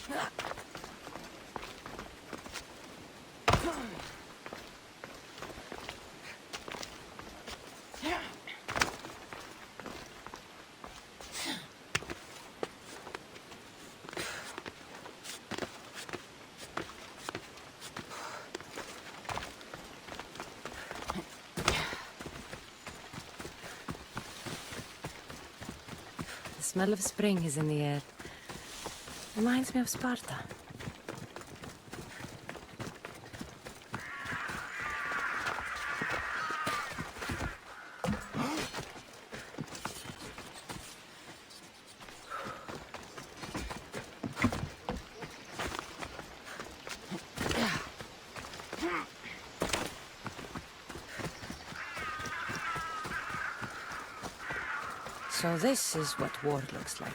The smell of spring is in the air. Reminds me of Sparta. So this is what war looks like.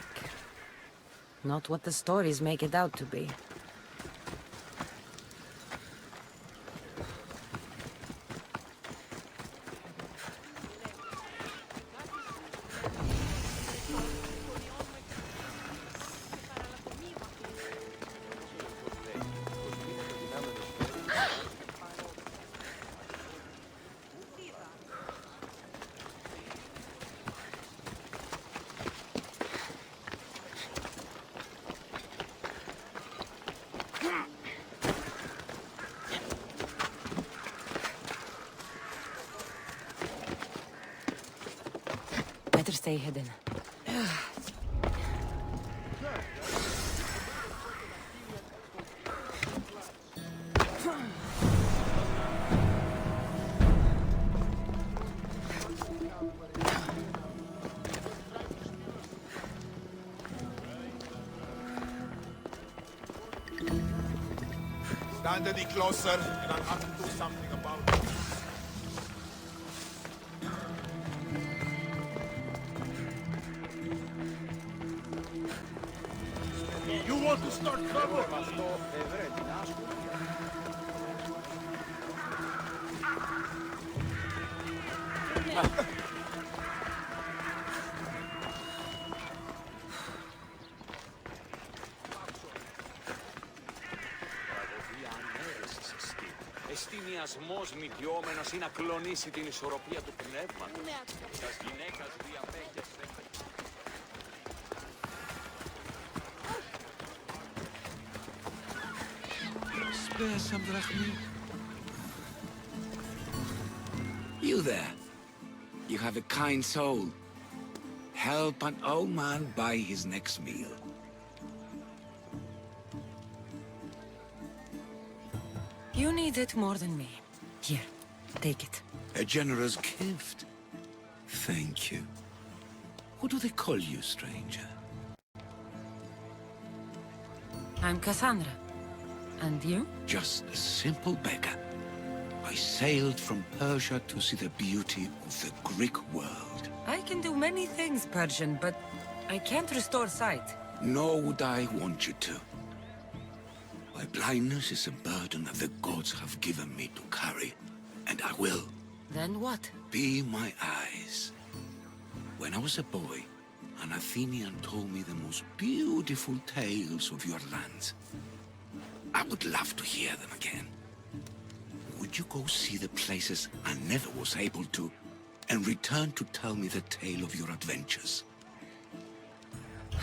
Not what the stories make it out to be. Better stay hidden. Stand any closer, and I'll have to do something about it. You want to start trouble? Εστιμιασμός μηδιόμενος είναι να κλονίσει την ισορροπία του πνεύματος. Σας γυναίκας διαπέχεστε. Spare some drachmi. You there. You have a kind soul. Help an old man buy his next meal. You need it more than me. Here, take it. A generous gift. Thank you. What do they call you, stranger? I'm Cassandra. And you? Just a simple beggar. I sailed from Persia to see the beauty of the Greek world. I can do many things, Persian, but I can't restore sight. Nor would I want you to. My blindness is a burden that the gods have given me to carry, and I will. Then what? Be my eyes. When I was a boy, an Athenian told me the most beautiful tales of your lands. I would love to hear them again. Would you go see the places I never was able to, and return to tell me the tale of your adventures?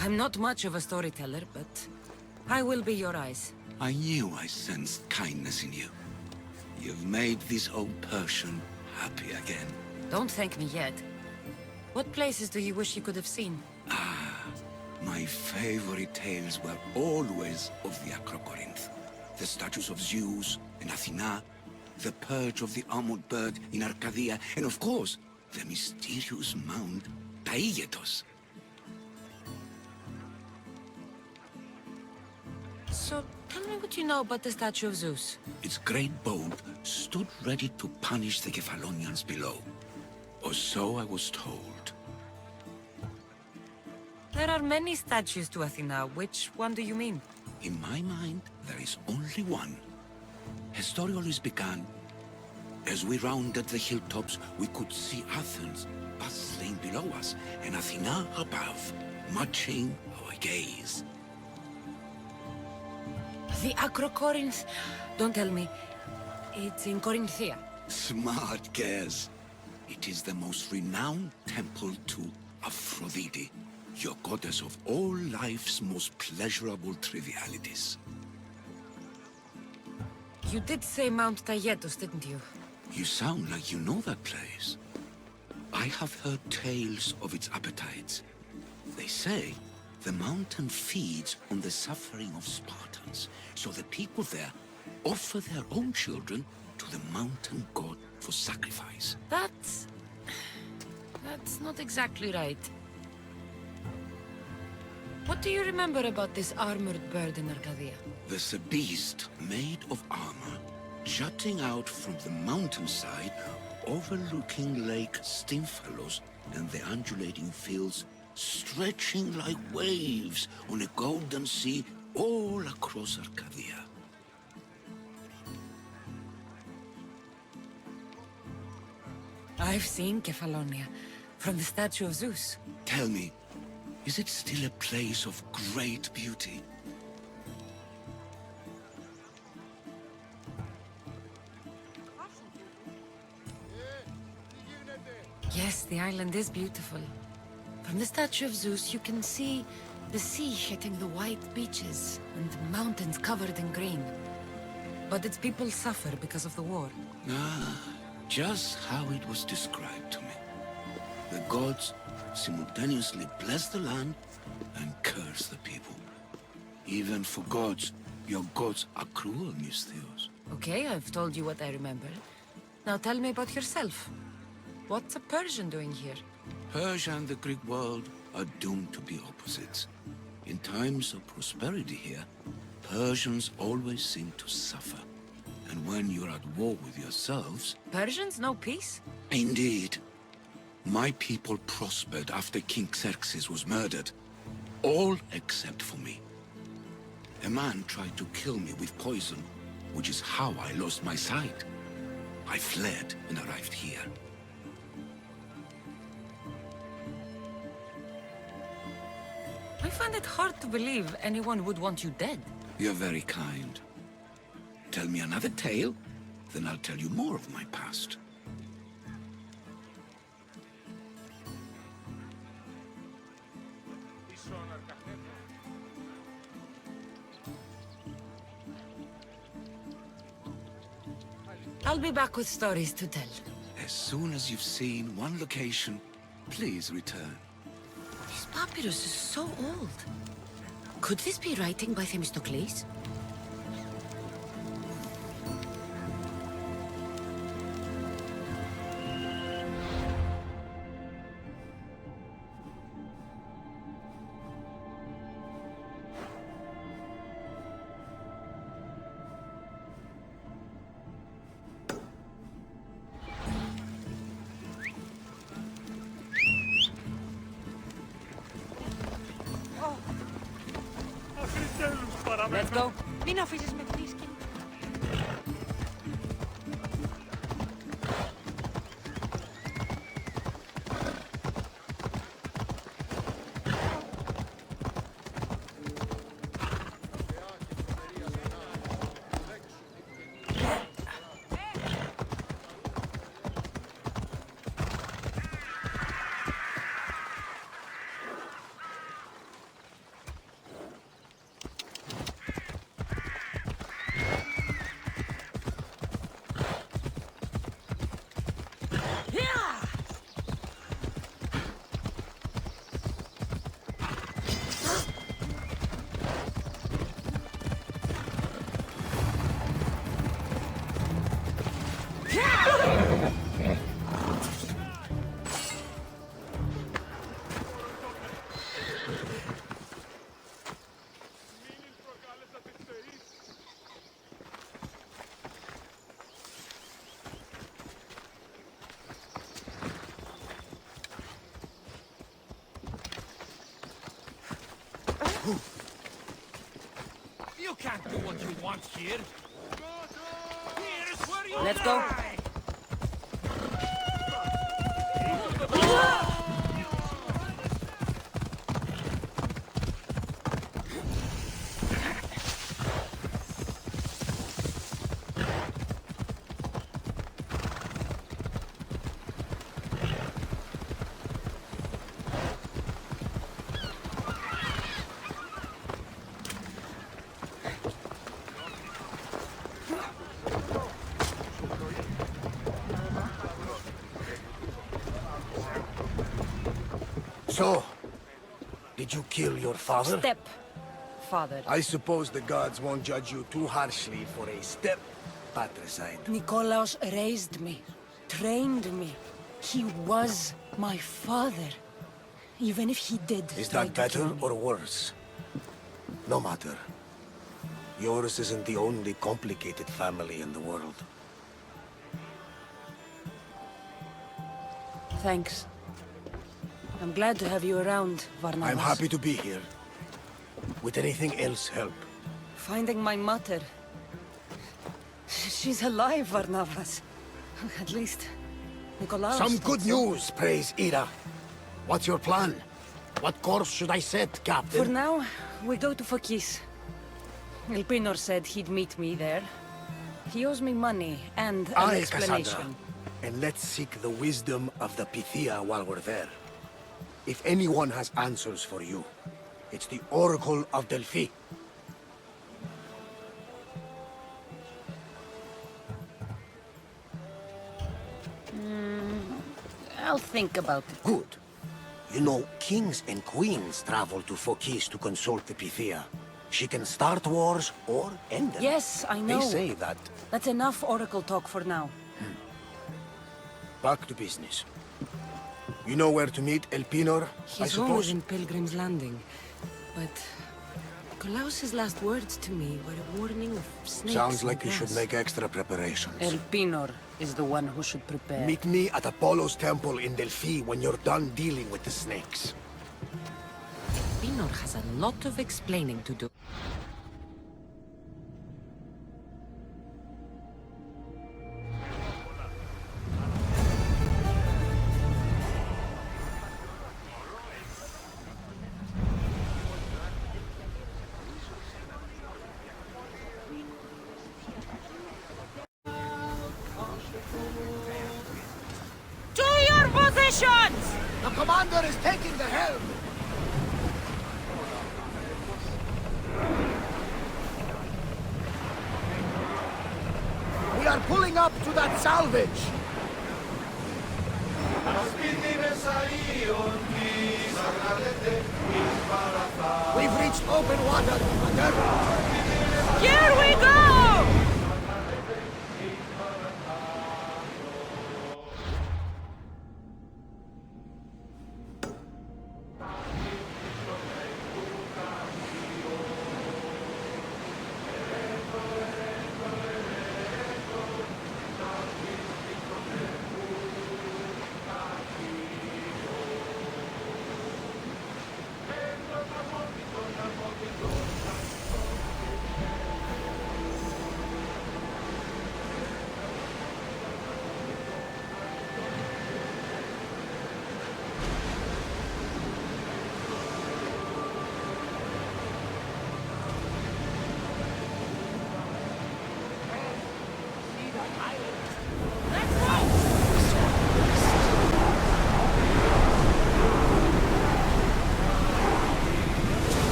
I'm not much of a storyteller, but I will be your eyes. I knew I sensed kindness in you. You've made this old Persian happy again. Don't thank me yet. What places do you wish you could have seen? My favorite tales were always of the Acrocorinth. The statues of Zeus in Athena, the perch of the armored bird in Arcadia, and of course, the mysterious mound Taigetos. So, tell me what you know about the statue of Zeus. Its great bow stood ready to punish the Kephalonians below. Or so I was told. There are many statues to Athena. Which one do you mean? In my mind, there is only one. Her story always began. As we rounded the hilltops, we could see Athens bustling below us, and Athena above, matching our gaze. The Acrocorinth... Don't tell me. It's in Corinthia. Smart guess. It is the most renowned temple to Aphrodite, your goddess of all life's most pleasurable trivialities. You did say Mount Taygetos, didn't you? You sound like you know that place. I have heard tales of its appetites. They say the mountain feeds on the suffering of Spartans, so the people there offer their own children to the mountain god for sacrifice. That's not exactly right. What do you remember about this armored bird in Arcadia? There's a beast made of armor, jutting out from the mountainside, overlooking Lake Stymphalos and the undulating fields, stretching like waves on a golden sea all across Arcadia. I've seen Kefalonia, from the statue of Zeus. Tell me, is it still a place of great beauty? Yes, the island is beautiful. From the statue of Zeus, you can see the sea hitting the white beaches and mountains covered in green. But its people suffer because of the war. Ah, just how it was described to me. The gods simultaneously bless the land and curse the people. Even for gods, your gods are cruel, Misthios. Okay, I've told you what I remember. Now tell me about yourself. What's a Persian doing here? Persia and the Greek world are doomed to be opposites. In times of prosperity here, Persians always seem to suffer. And when you're at war with yourselves... Persians know peace? Indeed. My people prospered after King Xerxes was murdered. All except for me. A man tried to kill me with poison, which is how I lost my sight. I fled and arrived here. I find it hard to believe anyone would want you dead. You're very kind. Tell me another tale, then I'll tell you more of my past. I'll be back with stories to tell. As soon as you've seen one location, please return. This papyrus is so old. Could this be writing by Themistocles? Let's go. Μην αφήσεις με βρίσκει. You can't do what you want here. Here's where you Let's go. die. So, did you kill your father? Step, father. I suppose the gods won't judge you too harshly for a step patricide. Nikolaos raised me, trained me. He was my father. Even if he did Is try that to better kill me. or worse? No matter. Yours isn't the only complicated family in the world. Thanks. I'm glad to have you around, Varnavas. I'm happy to be here. Would anything else help? Finding my mother. She's alive, Varnavas. At least, Nikolaos... Some thought good so. news, praise Ira. What's your plan? What course should I set, Captain? For now, we go to Phokis. Elpinor said he'd meet me there. He owes me money and an Aye, explanation. Cassandra. And let's seek the wisdom of the Pythia while we're there. If anyone has answers for you, it's the Oracle of Delphi. I'll think about it. Good. You know, kings and queens travel to Phokis to consult the Pythia. She can start wars or end them. Yes, I know. They say that. That's enough Oracle talk for now. Back to business. You know where to meet Elpinor, I His home is suppose? in Pilgrim's Landing, but Nikolaos' last words to me were a warning of snakes. Sounds in like you should grass. make extra preparations. Elpinor is the one who should prepare. Meet me at Apollo's temple in Delphi when you're done dealing with the snakes. Elpinor has a lot of explaining to do. To your positions! The commander is taking the helm! We are pulling up to that salvage! We've reached open water, Commander! Here we go!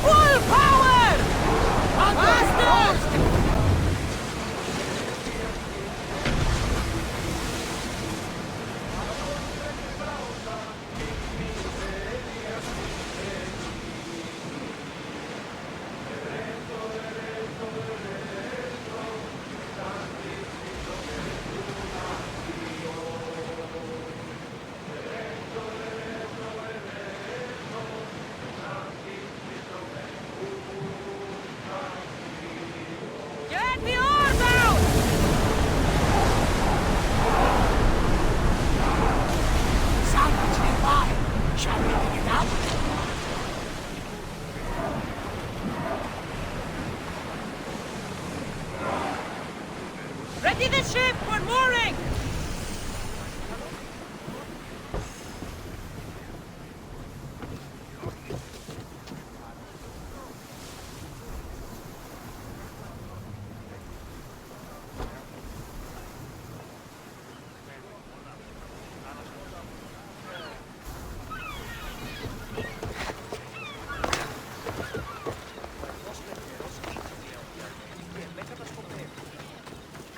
Full power! Faster! Get the oars out! Salvage nearby! Shall we dig it out? Ready the ship! We're mooring!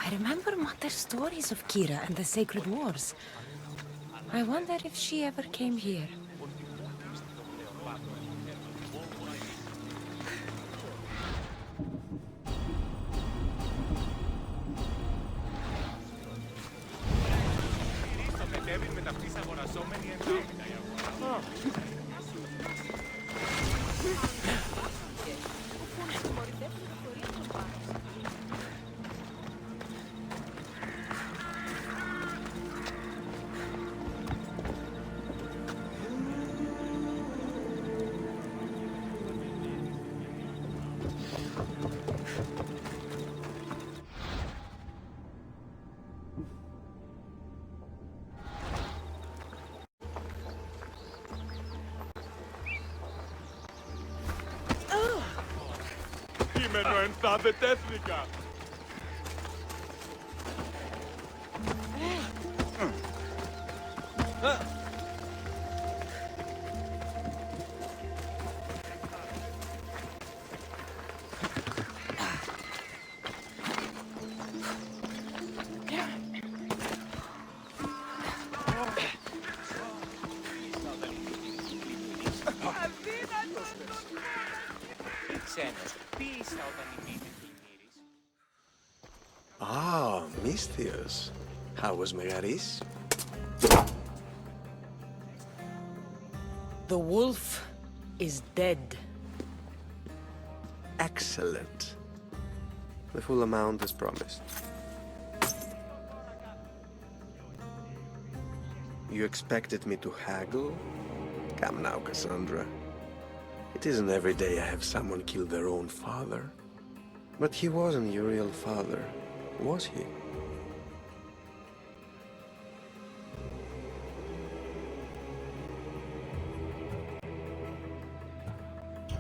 I remember Mother's stories of Kira and the Sacred Wars. I wonder if she ever came here. κείμενο ενθά δεν τέθηκα. Ah, Misthios. How was Megaris? The wolf is dead. Excellent. The full amount as promised. You expected me to haggle? Come now, Cassandra. It isn't every day I have someone kill their own father. But he wasn't your real father, was he?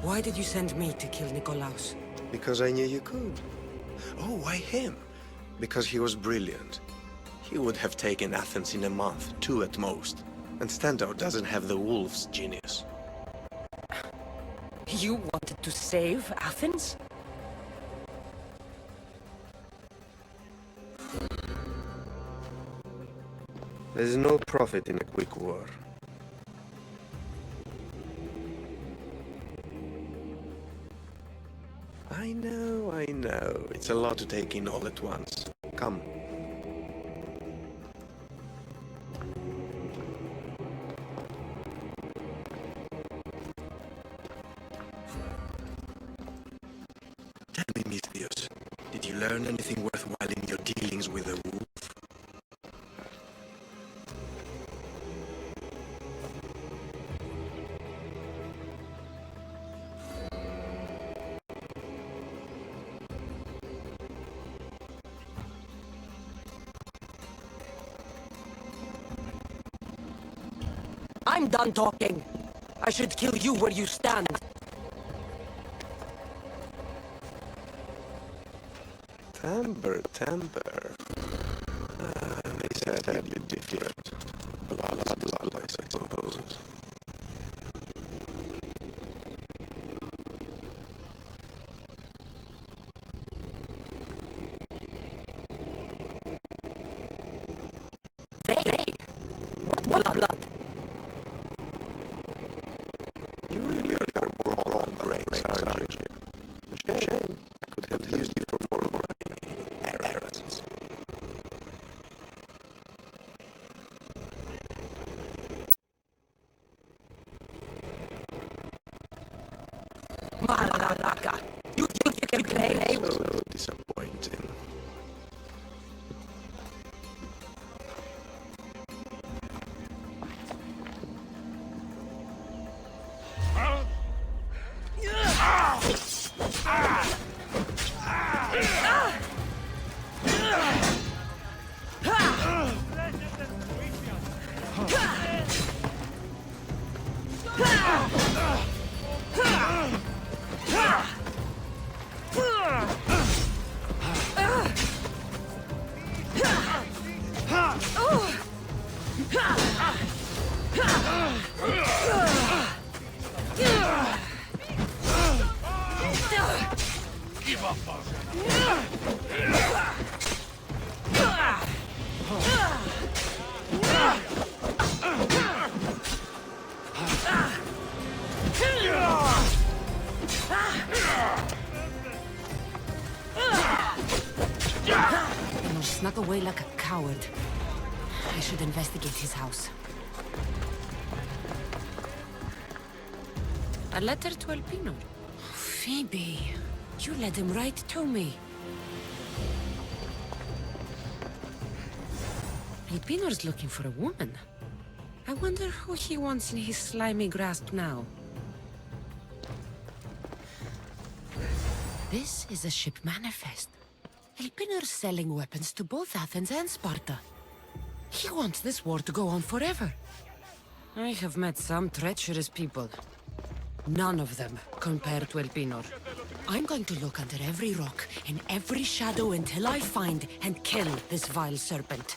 Why did you send me to kill Nikolaos? Because I knew you could. Oh, why him? Because he was brilliant. He would have taken Athens in a month, 2 at most. And Stentor doesn't have the wolf's genius. You wanted to save Athens? There's no profit in a quick war. I know. It's a lot to take in all at once. Come. Tell me, Misthios, did you learn anything worthwhile in your dealings with the wolf? I'm done talking. I should kill you where you stand. Timber. They said that'd be different. A lot of blood, I suppose. What blood? You really are wrong, brains, aren't you? Shame. I could have used you for more of my errands. Malaka. You think you can play? So disappointing. Give up, He snuck away like a coward. I should investigate his house. A letter to Elpinor. Phoebe, you led him right to me. Elpinor's looking for a woman. I wonder who he wants in his slimy grasp now. This is a ship manifest. Elpinor's selling weapons to both Athens and Sparta. He wants this war to go on forever. I have met some treacherous people. None of them compare to Elpinor. I'm going to look under every rock, in every shadow until I find and kill this vile serpent.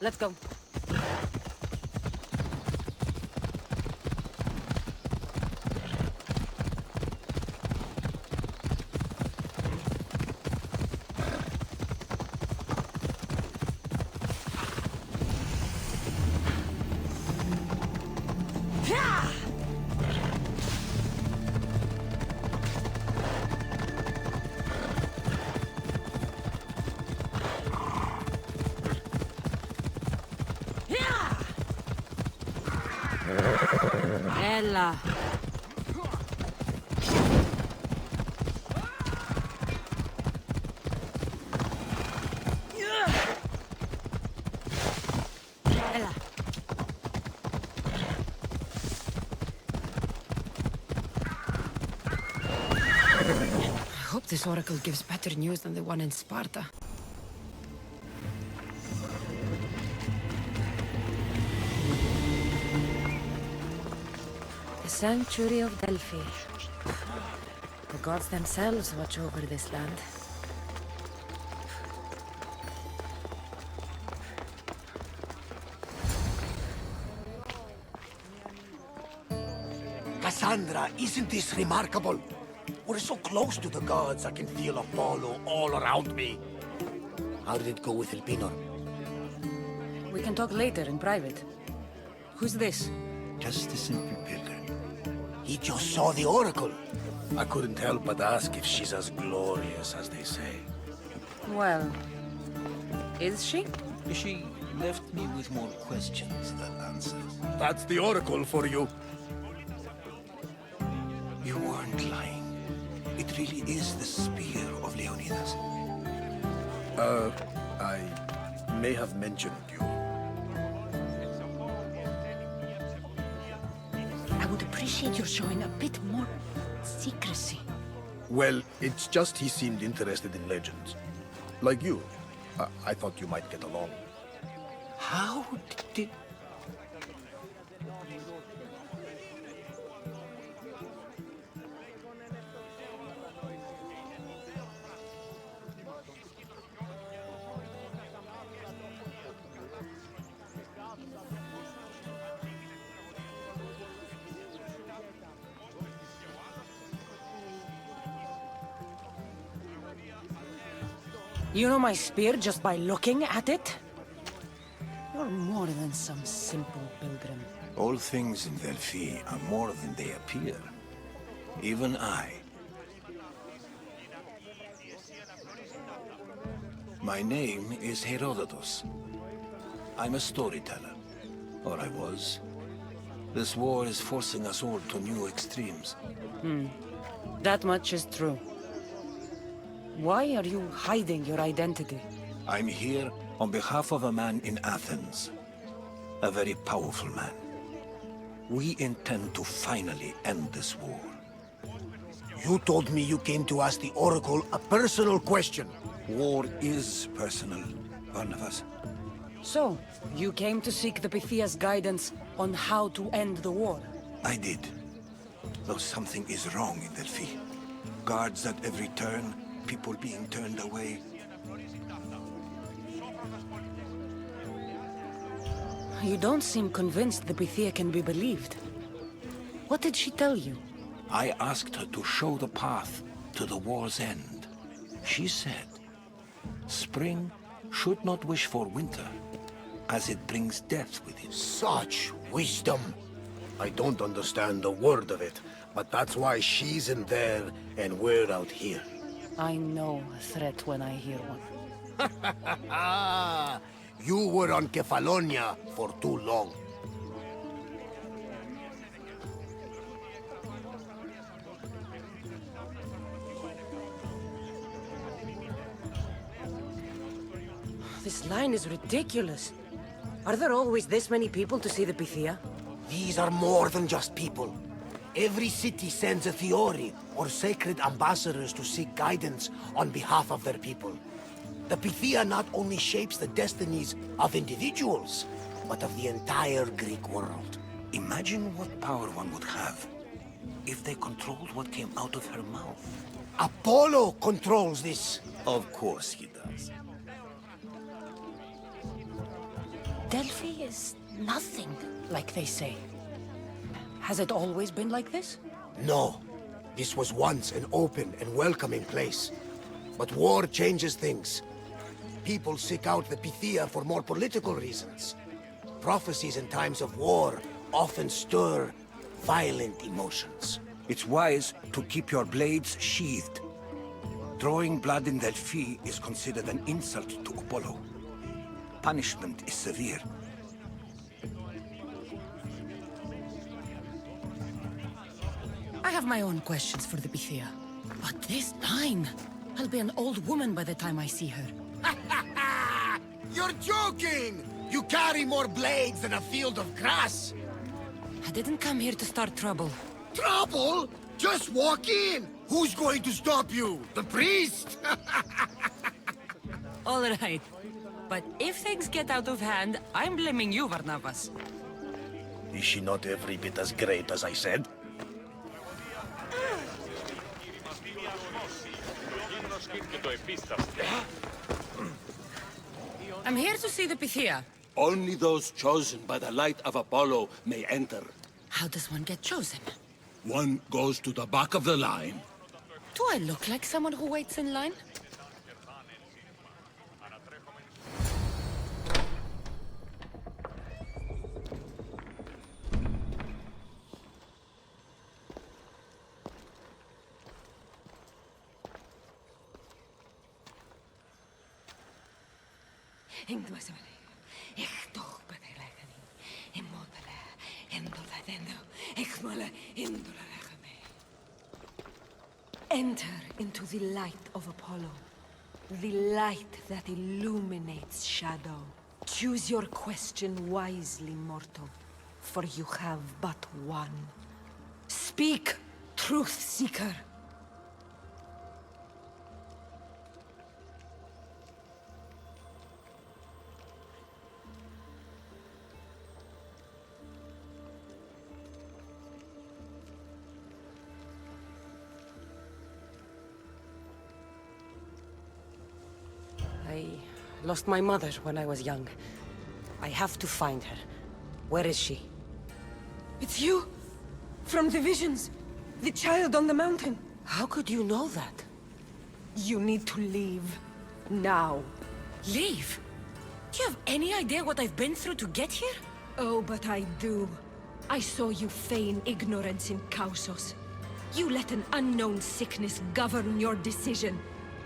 Let's go. Ella. Ella. I hope this oracle gives better news than the one in Sparta. Sanctuary of Delphi. The gods themselves watch over this land. Cassandra, isn't this remarkable? We're so close to the gods, I can feel Apollo all around me. How did it go with Elpinor? We can talk later in private. Who's this? Just a simple pilgrim. He just saw the oracle. I couldn't help but ask if she's as glorious as they say. Well, is she? She left me with more questions than answers. That's the oracle for you. You weren't lying. It really is the spear of Leonidas. I may have mentioned you. I would appreciate your showing a bit more secrecy. Well, it's just he seemed interested in legends. Like you. I thought you might get along. How did... You know my spear just by looking at it? You're more than some simple pilgrim. All things in Delphi are more than they appear. Even I. My name is Herodotus. I'm a storyteller. Or I was. This war is forcing us all to new extremes. That much is true. Why are you hiding your identity? I'm here on behalf of a man in Athens. A very powerful man. We intend to finally end this war. You told me you came to ask the Oracle a personal question. War is personal, Barnabas. So, you came to seek the Pythia's guidance on how to end the war? I did. Though something is wrong in Delphi. Guards at every turn, people being turned away. You don't seem convinced the Pythia can be believed. What did she tell you? I asked her to show the path to the war's end. She said, spring should not wish for winter, as it brings death with it. Such wisdom! I don't understand a word of it, but that's why she's in there and we're out here. I know a threat when I hear one. You were on Kefalonia for too long. This line is ridiculous. Are there always this many people to see the Pythia? These are more than just people. Every city sends a Theori or sacred ambassadors to seek guidance on behalf of their people. The Pythia not only shapes the destinies of individuals, but of the entire Greek world. Imagine what power one would have if they controlled what came out of her mouth. Apollo controls this. Of course he does. Delphi is nothing, like they say. Has it always been like this? No. This was once an open and welcoming place. But war changes things. People seek out the Pythia for more political reasons. Prophecies in times of war often stir violent emotions. It's wise to keep your blades sheathed. Drawing blood in Delphi is considered an insult to Apollo. Punishment is severe. I have my own questions for the Pythia. But this line... I'll be an old woman by the time I see her. You're joking! You carry more blades than a field of grass! I didn't come here to start trouble. Trouble? Just walk in! Who's going to stop you? The priest? All right. But if things get out of hand, I'm blaming you, Barnabas. Is she not every bit as great as I said? I'm here to see the Pythia. Only those chosen by the light of Apollo may enter. How does one get chosen? One goes to the back of the line. Do I look like someone who waits in line? Enter into the light of Apollo, the light that illuminates shadow. Choose your question wisely, mortal, for you have but one. Speak, truth seeker. I lost my mother when I was young. I have to find her. Where is she? It's you! From the visions! The child on the mountain! How could you know that? You need to leave. Now. Leave? Do you have any idea what I've been through to get here? Oh, but I do. I saw you feign ignorance in Kausos. You let an unknown sickness govern your decision.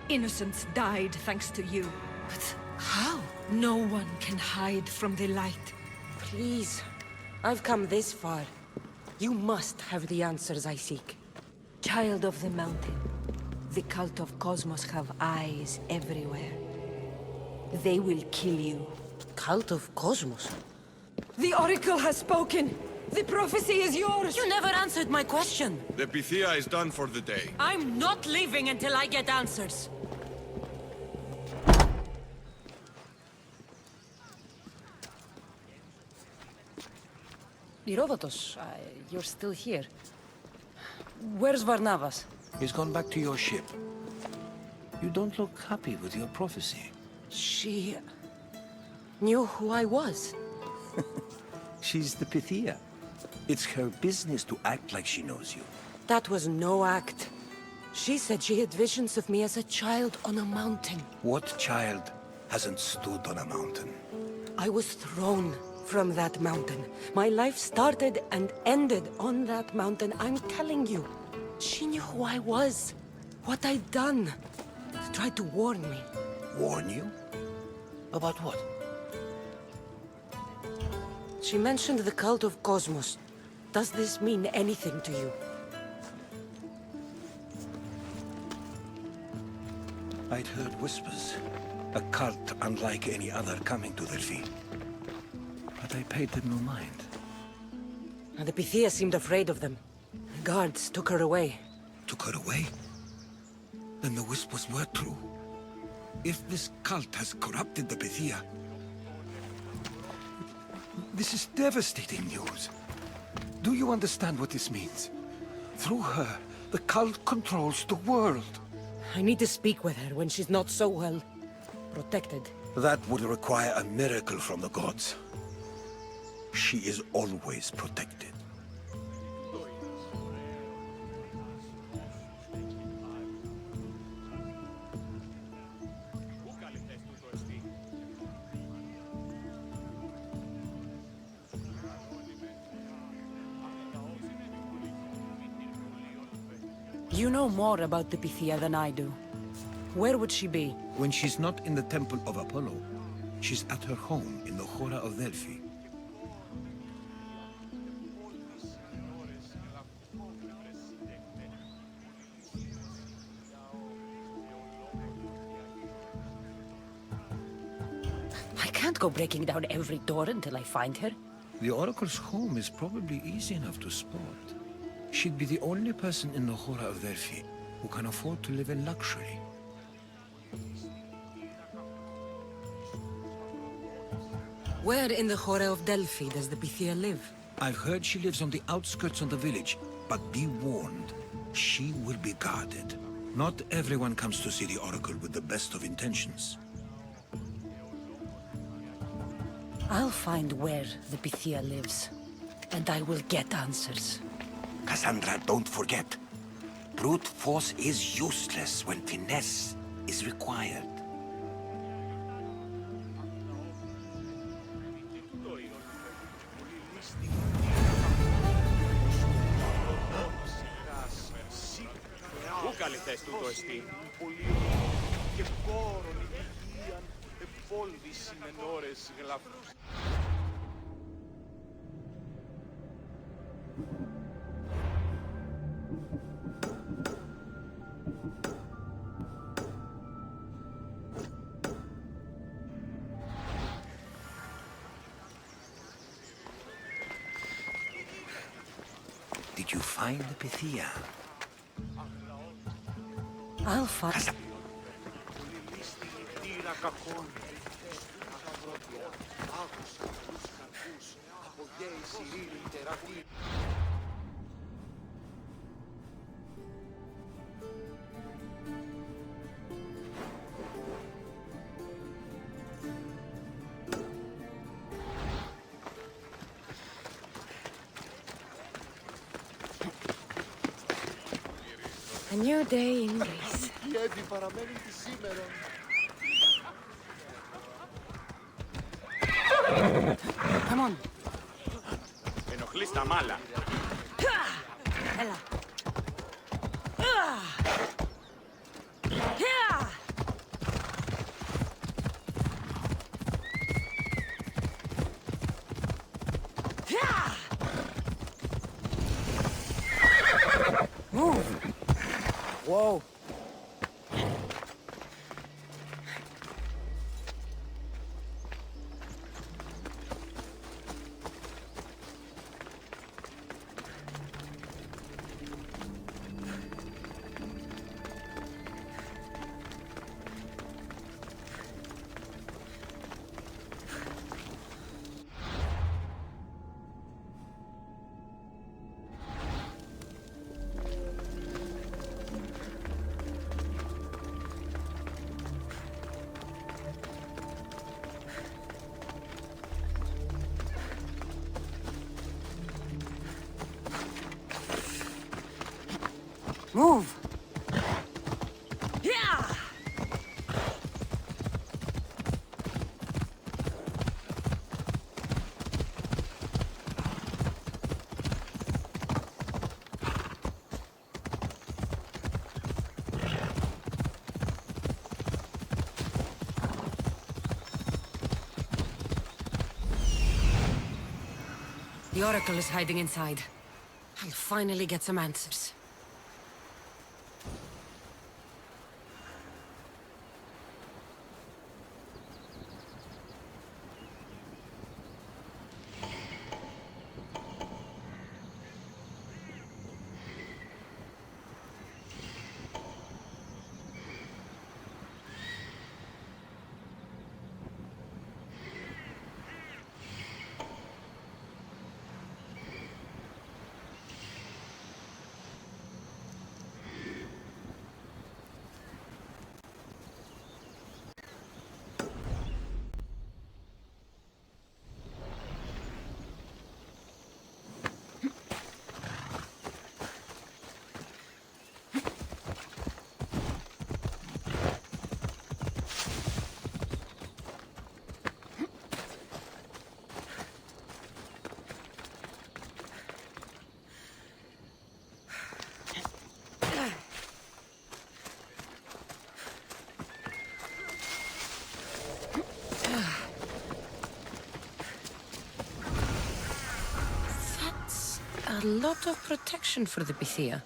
Innocents died thanks to you. But how? No one can hide from the light. Please. I've come this far. You must have the answers I seek. Child of the mountain, the cult of Cosmos have eyes everywhere. They will kill you. Cult of Cosmos? The Oracle has spoken! The prophecy is yours! You never answered my question. The Pythia is done for the day. I'm not leaving until I get answers. Herodotus, you're still here. Where's Varnavas? He's gone back to your ship. You don't look happy with your prophecy. She knew who I was. She's the Pythia. It's her business to act like she knows you. That was no act. She said she had visions of me as a child on a mountain. What child hasn't stood on a mountain? I was thrown from that mountain. My life started and ended on that mountain. I'm telling you. She knew who I was, what I'd done. She tried to warn me. Warn you? About what? She mentioned the cult of Cosmos. Does this mean anything to you? I'd heard whispers. A cult unlike any other coming to Delphi. But I paid them no mind. The Pythia seemed afraid of them. The guards took her away. Took her away? Then the whispers were true. If this cult has corrupted the Pythia... This is devastating news. Do you understand what this means? Through her, the cult controls the world. I need to speak with her when she's not so well protected. That would require a miracle from the gods. She is always protected. You know more about the Pythia than I do. Where would she be? When she's not in the Temple of Apollo, she's at her home in the Hora of Delphi. I can't go breaking down every door until I find her. The Oracle's home is probably easy enough to spot. She'd be the only person in the Hora of Delphi who can afford to live in luxury. Where in the Hora of Delphi does the Pythia live? I've heard she lives on the outskirts of the village, but be warned, she will be guarded. Not everyone comes to see the Oracle with the best of intentions. I'll find where the Pythia lives, and I will get answers. Cassandra, don't forget. Brute force is useless when finesse is required. Πού καλυθές του το εστί. Και κόρον υγείαν εφόλδης σημενόρες γλαφούς. Did you find the Pythia? I'll find... A new day in Greece. Come on. Ενοχλείς τα μάλα. Έλα. Move. Whoa. Move! Yeah! The Oracle is hiding inside. I'll finally get some answers. That's a lot of protection for the Pythia.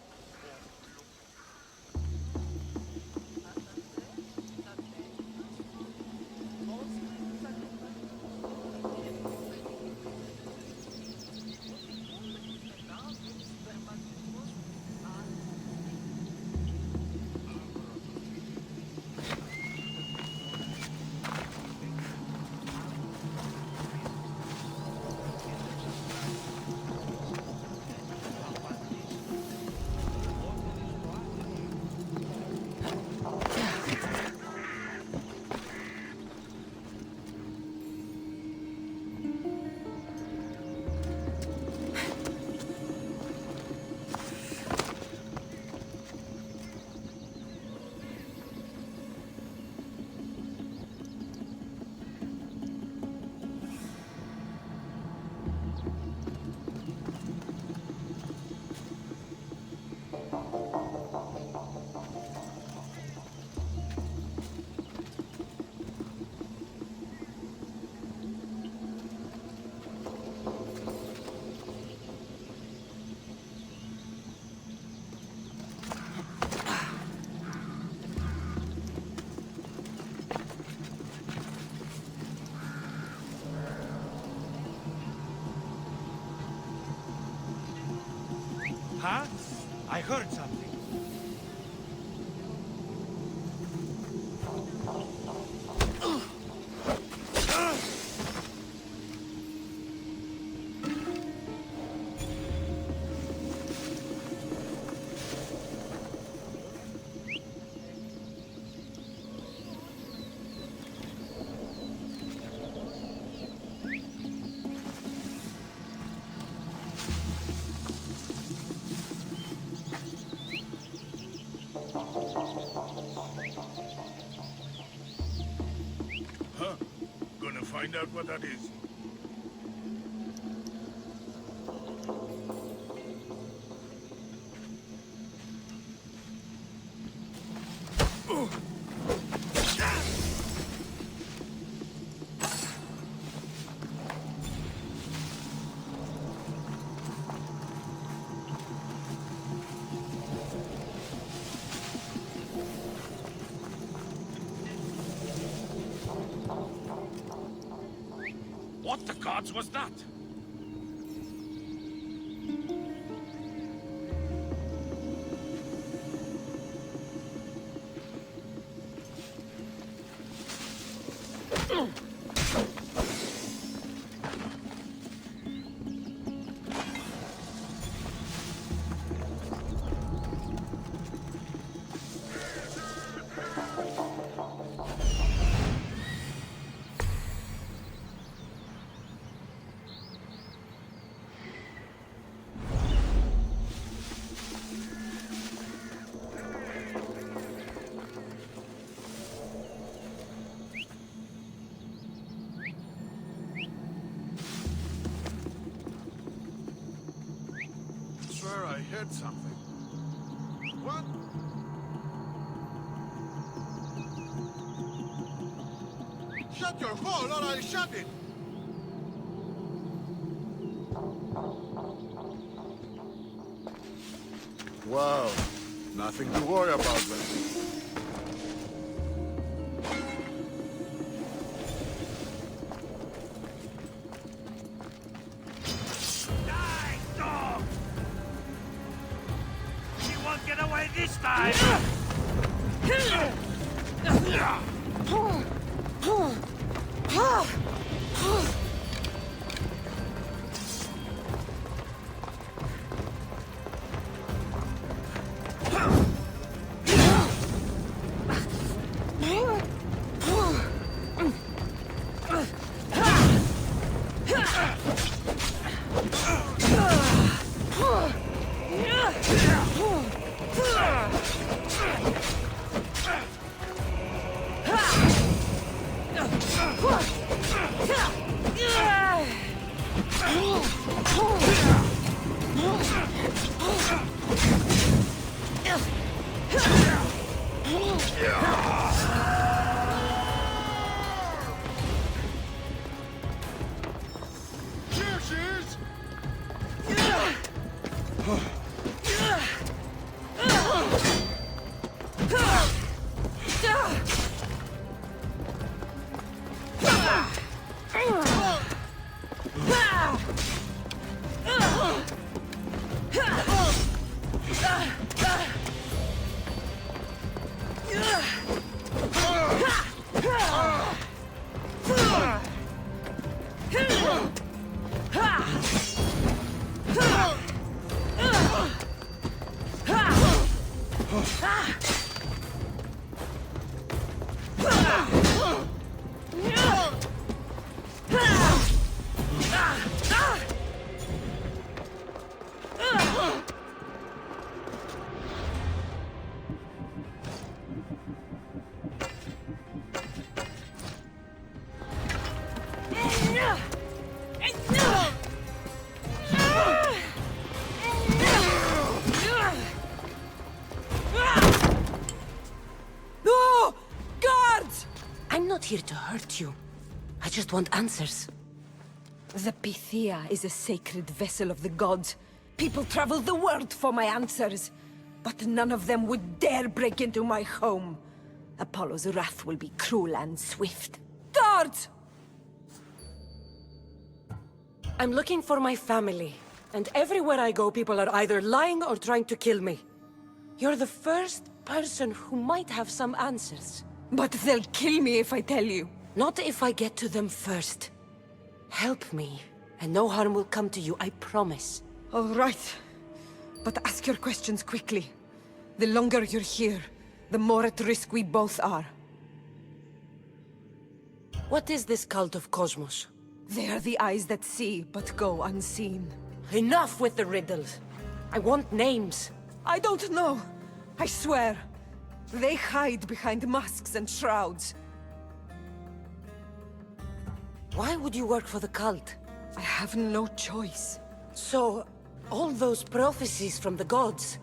Huh? I heard something. Huh? Gonna find out what that is. What the gods was that? heard something. What? Shut your hole or I'll shut it! Wow, nothing to worry about then. Die, dog! She won't get away this time! Here she is! No! Guards! I'm not here to hurt you. I just want answers. The Pythia is a sacred vessel of the gods. People travel the world for my answers. But none of them would dare break into my home. Apollo's wrath will be cruel and swift. Guards! I'm looking for my family. And everywhere I go, people are either lying or trying to kill me. You're the first person who might have some answers. But they'll kill me if I tell you. Not if I get to them first. Help me, and no harm will come to you, I promise. All right. But ask your questions quickly. The longer you're here, the more at risk we both are. What is this cult of Cosmos? They are the eyes that see, but go unseen. Enough with the riddles. I want names. I don't know. I swear. They hide behind masks and shrouds. Why would you work for the cult? I have no choice. So, all those prophecies from the gods,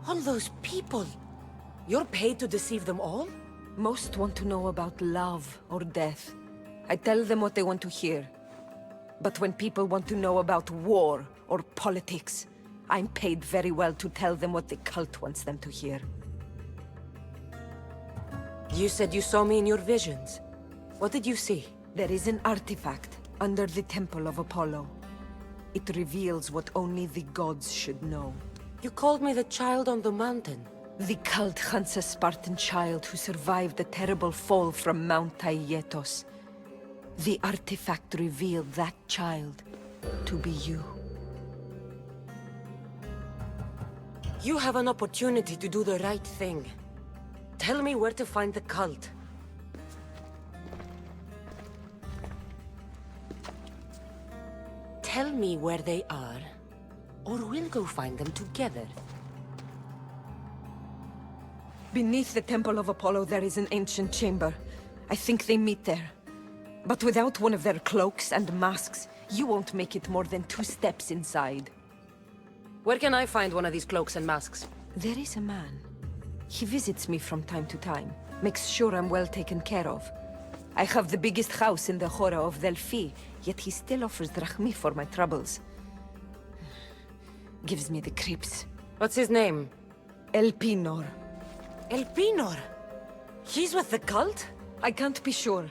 all those people, you're paid to deceive them all? Most want to know about love or death. I tell them what they want to hear. But when people want to know about war or politics, I'm paid very well to tell them what the cult wants them to hear. You said you saw me in your visions. What did you see? There is an artifact under the Temple of Apollo. It reveals what only the gods should know. You called me the child on the mountain. The cult hunts a Spartan child who survived a terrible fall from Mount Aietos. The artifact revealed that child to be you. You have an opportunity to do the right thing. Tell me where to find the cult. Tell me where they are, or we'll go find them together. Beneath the Temple of Apollo there is an ancient chamber. I think they meet there. But without one of their cloaks and masks, you won't make it more than 2 steps inside. Where can I find one of these cloaks and masks? There is a man. He visits me from time to time. Makes sure I'm well taken care of. I have the biggest house in the Hora of Delphi, yet he still offers drachmi for my troubles. Gives me the creeps. What's his name? Elpinor. Elpinor? He's with the cult? I can't be sure,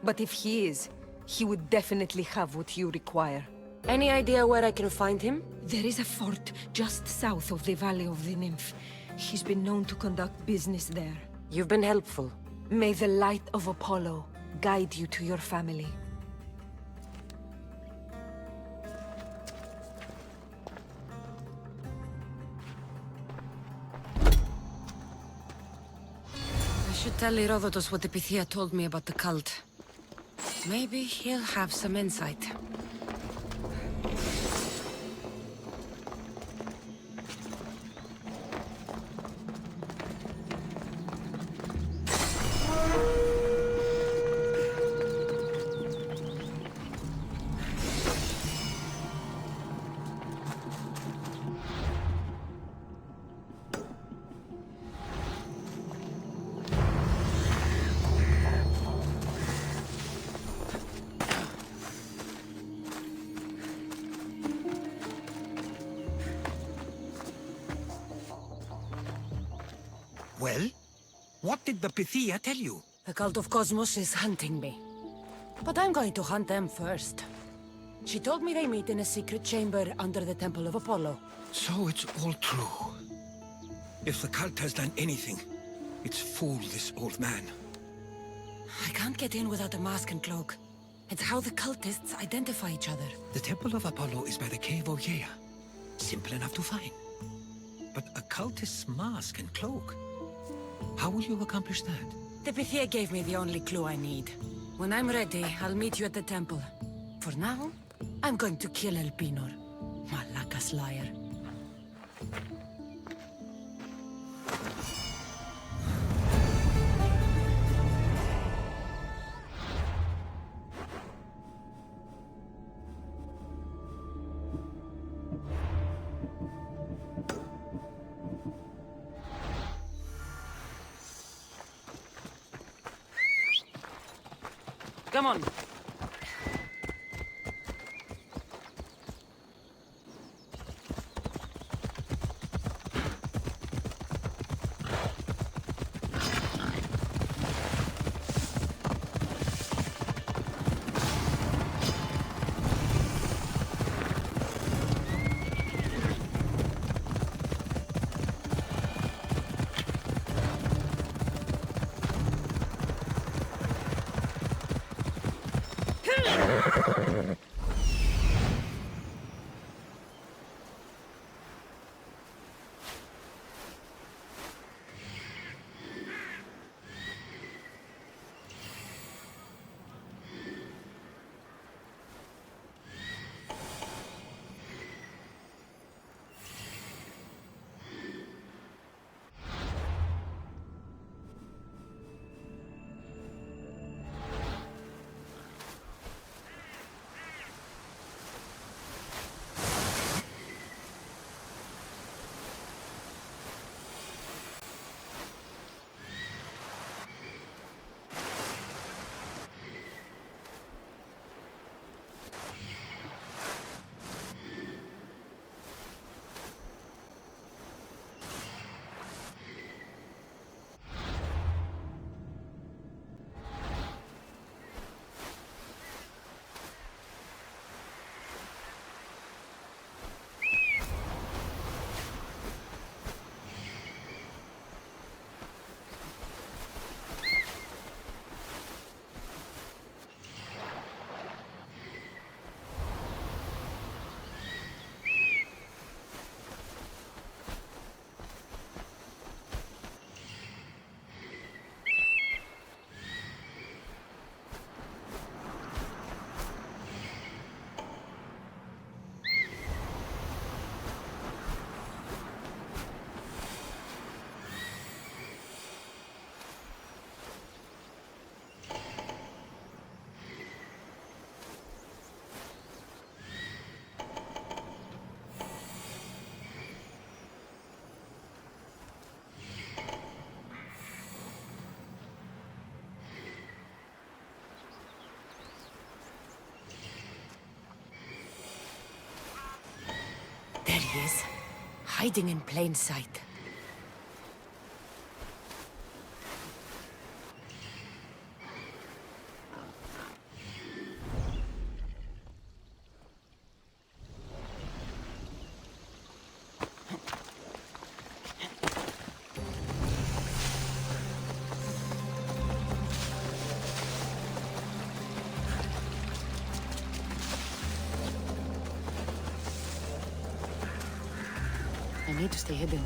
but if he is, he would definitely have what you require. Any idea where I can find him? There is a fort just south of the Valley of the Nymph. He's been known to conduct business there. You've been helpful. May the light of Apollo guide you to your family. I should tell Herodotus what the Pythia told me about the cult. Maybe he'll have some insight. Well, what did the Pythia tell you? The cult of Cosmos is hunting me. But I'm going to hunt them first. She told me they meet in a secret chamber under the Temple of Apollo. So it's all true. If the cult has done anything, it's fooled this old man. I can't get in without a mask and cloak. It's how the cultists identify each other. The Temple of Apollo is by the Cave of Yea. Simple enough to find. But a cultist's mask and cloak? How will you accomplish that? The Pythia gave me the only clue I need. When I'm ready, I'll meet you at the temple. For now, I'm going to kill Elpinor. Malakas liar. Come on. he is, hiding in plain sight. I need to stay hidden.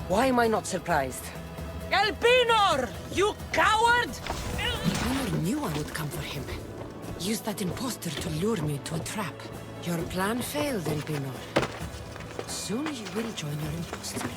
Why am I not surprised? Elpinor! You coward! Elpinor knew I would come for him. Used that imposter to lure me to a trap. Your plan failed, Elpinor. Soon you will join your imposter.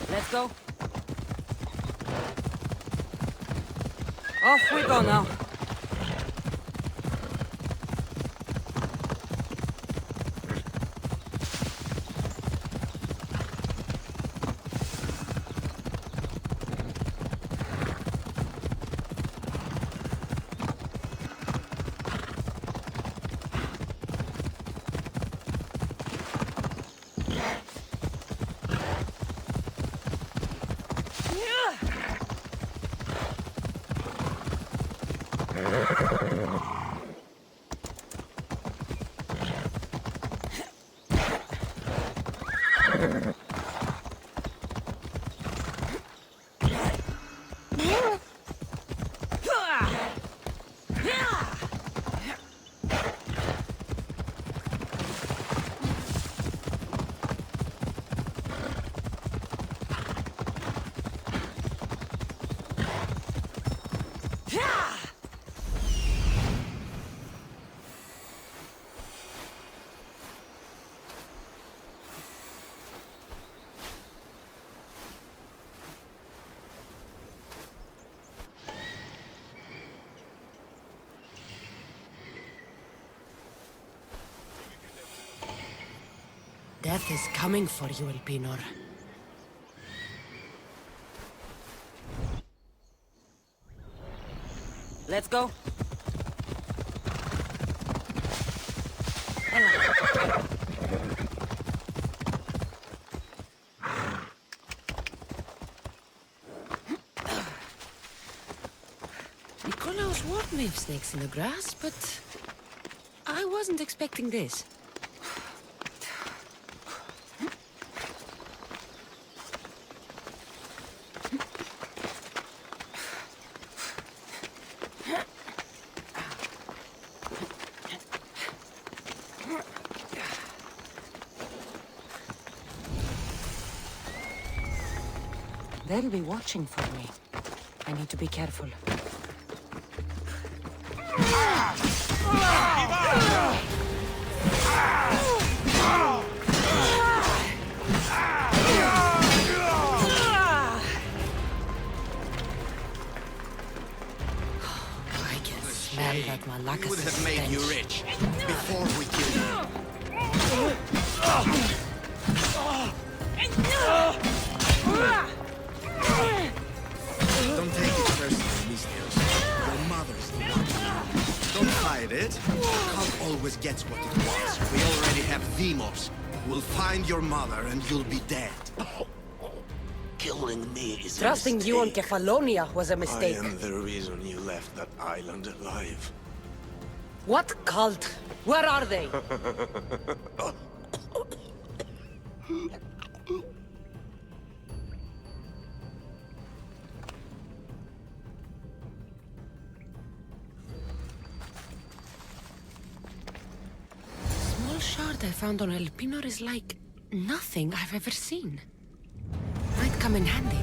Let's go. Off we go now. Death is coming for you, Elpinor. Let's go. Nikolaos warned me of snakes in the grass, but I wasn't expecting this. They'll be watching for me. I need to be careful. I can smell that Malaka's would have made you rich before we killed you. Don't take it personally, Mistios. Your mother's the one. Don't fight it. The cult always gets what it wants. We already have Vimos. We'll find your mother and you'll be dead. Killing me is Trusting you on Kefalonia was a I mistake. am the reason you left that island alive. What cult? Where are they? Small shard I found on El Pinor is like nothing I've ever seen. Might come in handy.